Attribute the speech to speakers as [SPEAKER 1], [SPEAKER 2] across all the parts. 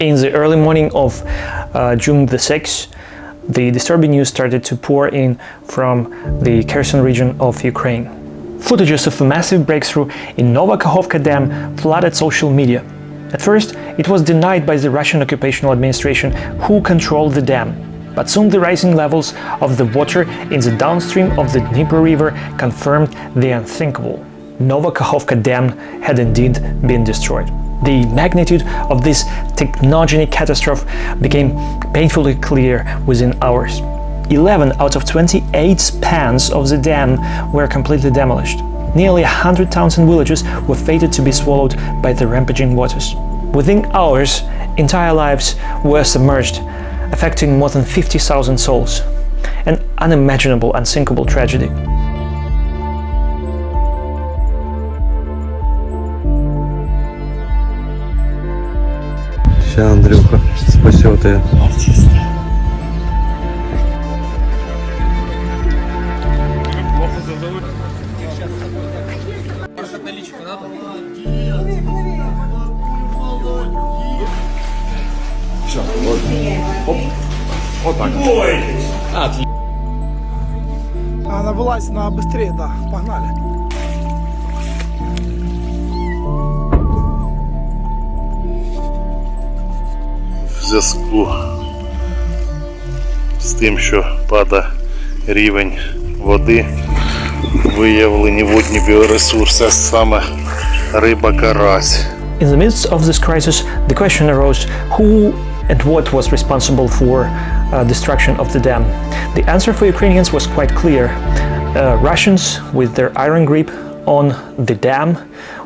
[SPEAKER 1] In the early morning of June the 6th, the disturbing news started to pour in from the Kherson region of Ukraine. Footages of a massive breakthrough in Nova Kakhovka Dam flooded social media. At first, it was denied by the Russian occupational administration, who controlled the dam. But soon the rising levels of the water in the downstream of the Dnieper River confirmed the unthinkable. Nova Kakhovka Dam had indeed been destroyed. The magnitude of this technogenic catastrophe became painfully clear within hours. 11 out of 28 spans of the dam were completely demolished. Nearly 100 towns and villages were fated to be swallowed by the rampaging waters. Within hours, entire lives were submerged, affecting more than 50,000 souls. An unimaginable, unsinkable tragedy.
[SPEAKER 2] Сейчас Андрюха спасет ее.
[SPEAKER 3] Все, вот. Оп. Вот так. Отлично.
[SPEAKER 4] Она вылазит на быстрее, да. Погнали.
[SPEAKER 5] В зв'язку з тим, що падає рівень води, виявлені водні біоресурси, а саме риба карась.
[SPEAKER 1] In the midst of this crisis, the question arose who and what was responsible for destruction of the dam. The answer for Ukrainians was quite clear. Russians, with their iron grip on the dam,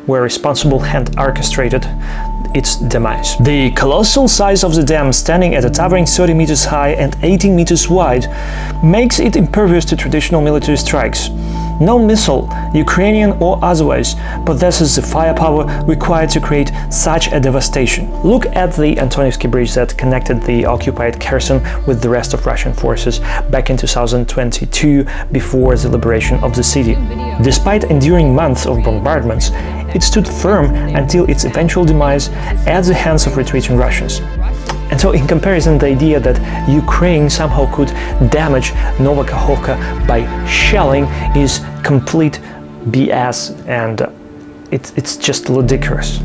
[SPEAKER 1] were responsible and orchestrated its demise. The colossal size of the dam, standing at a towering 30 meters high and 18 meters wide, makes it impervious to traditional military strikes. No missile, Ukrainian or otherwise, possesses the firepower required to create such a devastation. Look at the Antonivsky Bridge that connected the occupied Kherson with the rest of Russian forces back in 2022, before the liberation of the city. Despite enduring months of bombardments, it stood firm until its eventual demise at the hands of retreating Russians. And so, in comparison, the idea that Ukraine somehow could damage Nova Kakhovka by shelling is complete BS, and it's just ludicrous.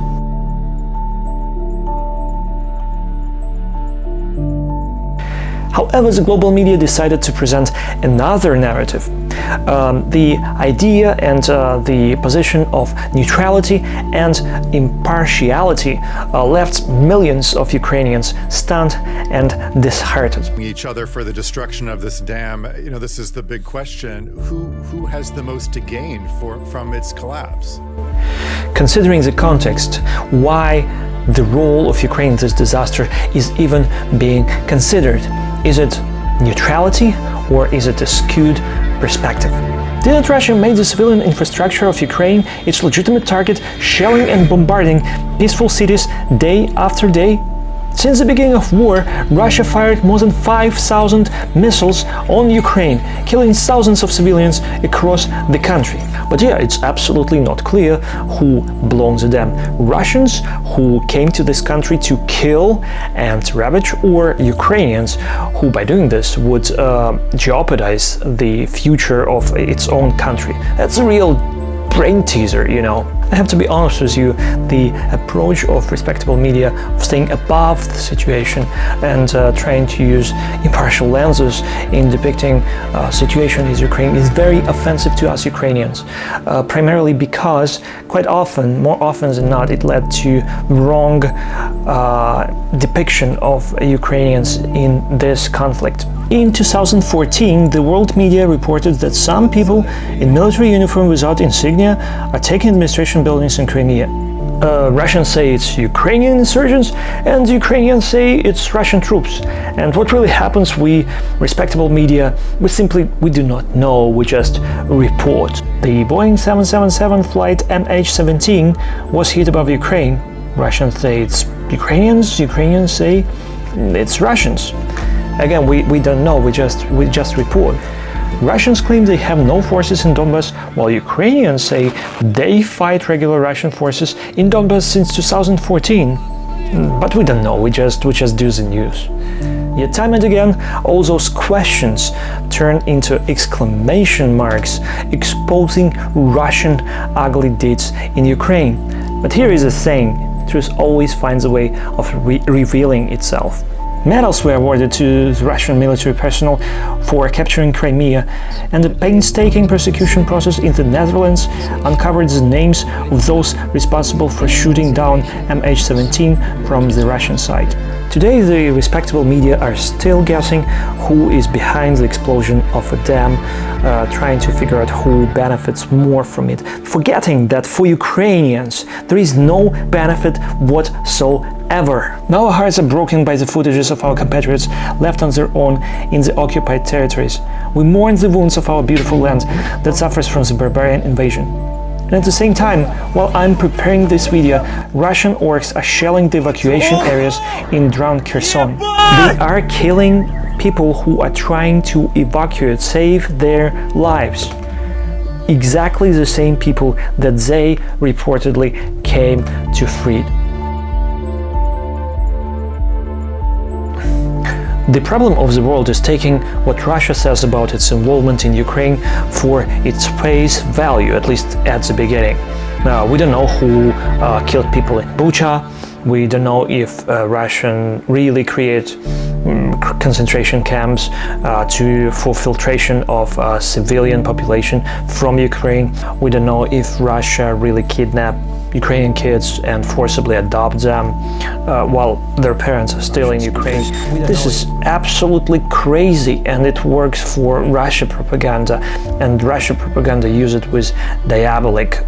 [SPEAKER 1] However, the global media decided to present another narrative. The idea and the position of neutrality and impartiality left millions of Ukrainians stunned and disheartened.
[SPEAKER 6] Each other for the destruction of this dam. You know, this is the big question. Who has the most to gain from its collapse?
[SPEAKER 1] Considering the context, why the role of Ukraine in this disaster is even being considered. Is it neutrality, or is it a skewed perspective? Didn't Russia make the civilian infrastructure of Ukraine its legitimate target, shelling and bombarding peaceful cities day after day? Since the beginning of war, Russia fired more than 5,000 missiles on Ukraine, killing thousands of civilians across the country. But yeah, it's absolutely not clear who blown the dam. Russians, who came to this country to kill and ravage, or Ukrainians, who by doing this would jeopardize the future of its own country. That's a real brain teaser, you know. I have to be honest with you, the approach of respectable media of staying above the situation and trying to use impartial lenses in depicting situation in Ukraine is very offensive to us Ukrainians, primarily because quite often, more often than not, it led to wrong depiction of Ukrainians in this conflict. In 2014, the world media reported that some people in military uniform without insignia are taking administration buildings in Crimea. Russians say it's Ukrainian insurgents, and Ukrainians say it's Russian troops. And what really happens, we, respectable media, we do not know, we just report. The Boeing 777 flight MH17 was hit above Ukraine. Russians say it's Ukrainians, Ukrainians say it's Russians. Again, we don't know, we just report. Russians claim they have no forces in Donbass, while Ukrainians say they fight regular Russian forces in Donbass since 2014. But we don't know, we just do the news. Yet time and again, all those questions turn into exclamation marks, exposing Russian ugly deeds in Ukraine. But here is the thing, truth always finds a way of revealing itself. Medals were awarded to the Russian military personnel for capturing Crimea, and the painstaking prosecution process in the Netherlands uncovered the names of those responsible for shooting down MH17 from the Russian side. Today, the respectable media are still guessing who is behind the explosion of a dam, trying to figure out who benefits more from it, forgetting that for Ukrainians there is no benefit whatsoever. Now our hearts are broken by the footages of our compatriots left on their own in the occupied territories. We mourn the wounds of our beautiful land that suffers from the barbarian invasion. And at the same time, while I'm preparing this video, Russian orcs are shelling the evacuation areas in drowned Kherson. They are killing people who are trying to evacuate, save their lives. Exactly the same people that they reportedly came to free. The problem of the world is taking what Russia says about its involvement in Ukraine for its face value, at least at the beginning. Now, we don't know who killed people in Bucha. We don't know if Russian really created concentration camps for filtration of civilian population from Ukraine. We don't know if Russia really kidnapped Ukrainian kids and forcibly adopt them while their parents are still in Ukraine. This is absolutely crazy, and it works for Russia propaganda, and Russia propaganda use it with diabolic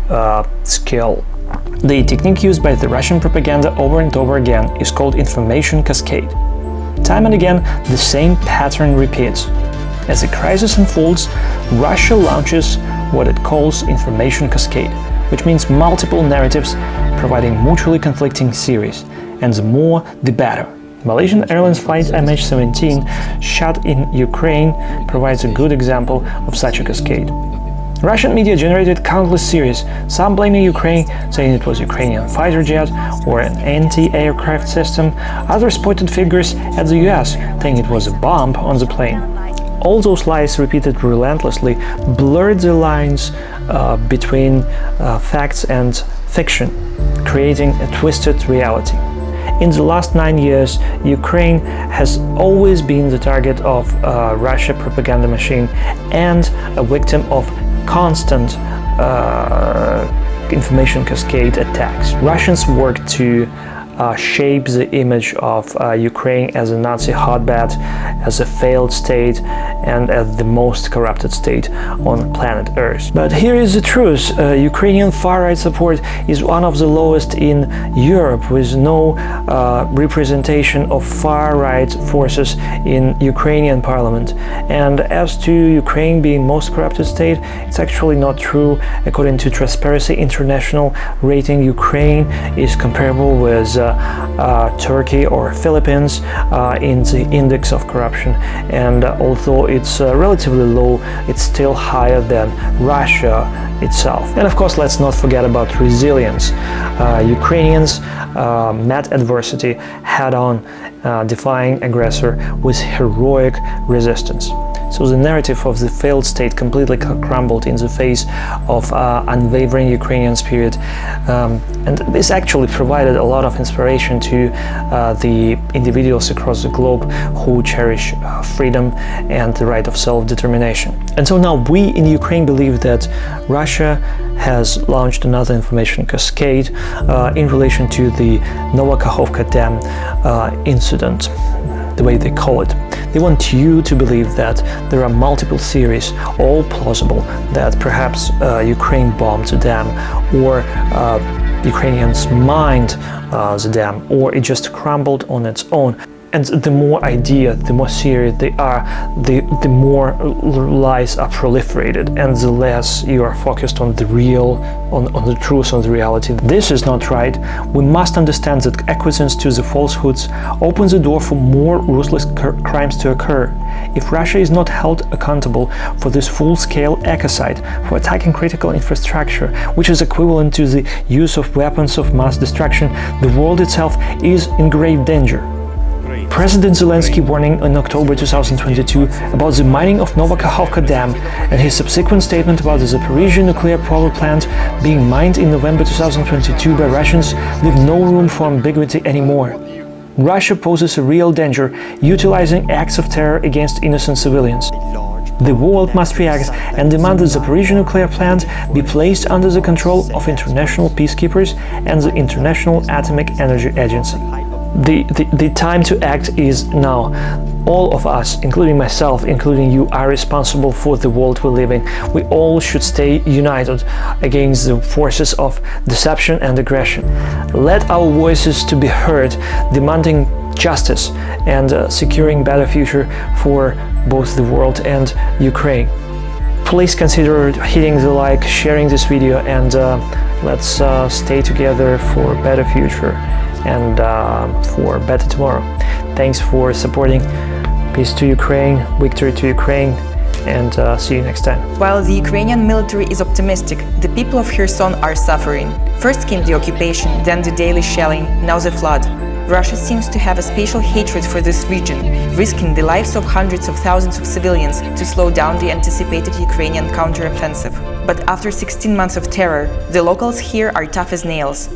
[SPEAKER 1] skill. The technique used by the Russian propaganda over and over again is called information cascade. Time and again, the same pattern repeats. As the crisis unfolds, Russia launches what it calls information cascade, which means multiple narratives providing mutually conflicting theories, and the more the better. Malaysian Airlines flight MH17 shot in Ukraine provides a good example of such a cascade. Russian media generated countless theories, some blaming Ukraine, saying it was Ukrainian fighter jet or an anti-aircraft system, others pointed fingers at the US, saying it was a bomb on the plane. All those lies repeated relentlessly blurred the lines between facts and fiction, creating a twisted reality. In the last 9 years, Ukraine has always been the target of Russia propaganda machine and a victim of constant information cascade attacks. Russians work to shape the image of Ukraine as a Nazi hotbed, as a failed state, and as the most corrupted state on planet Earth. But here is the truth. Ukrainian far-right support is one of the lowest in Europe, with no representation of far-right forces in Ukrainian parliament. And as to Ukraine being most corrupted state, it's actually not true. According to Transparency International rating, Ukraine is comparable with Turkey or Philippines in the index of corruption, and although it's relatively low, it's still higher than Russia itself. And of course, let's not forget about resilience. Ukrainians met adversity head-on, defying aggressor with heroic resistance. So the narrative of the failed state completely crumbled in the face of unwavering Ukrainian spirit, and this actually provided a lot of inspiration to the individuals across the globe who cherish freedom and the right of self-determination. And so now we in Ukraine believe that Russia has launched another information cascade in relation to the Nova Kakhovka Dam incident, the way they call it. They want you to believe that there are multiple theories, all plausible, that perhaps Ukraine bombed the dam, or Ukrainians mined the dam, or it just crumbled on its own. And the more idea, the more serious they are, the more lies are proliferated, and the less you are focused on the real, on the truth, on the reality. This is not right. We must understand that acquiescence to the falsehoods opens the door for more ruthless crimes to occur. If Russia is not held accountable for this full-scale ecocide, for attacking critical infrastructure, which is equivalent to the use of weapons of mass destruction, the world itself is in grave danger. President Zelensky warning in October 2022 about the mining of Nova Kakhovka Dam and his subsequent statement about the Zaporizhzhia nuclear power plant being mined in November 2022 by Russians leave no room for ambiguity anymore. Russia poses a real danger, utilizing acts of terror against innocent civilians. The world must react and demand that the Zaporizhzhia nuclear plant be placed under the control of international peacekeepers and the International Atomic Energy Agency. The time to act is now. All of us, including myself, including you, are responsible for the world we live in. We all should stay united against the forces of deception and aggression. Let our voices to be heard, demanding justice and securing better future for both the world and Ukraine. Please consider hitting the like, sharing this video, and let's stay together for a better future and for better tomorrow. Thanks for supporting. Peace to Ukraine, victory to Ukraine, and see you next time.
[SPEAKER 7] While the Ukrainian military is optimistic, the people of Kherson are suffering. First came the occupation, then the daily shelling, now the flood. Russia seems to have a special hatred for this region, risking the lives of hundreds of thousands of civilians to slow down the anticipated Ukrainian counteroffensive. But after 16 months of terror, the locals here are tough as nails.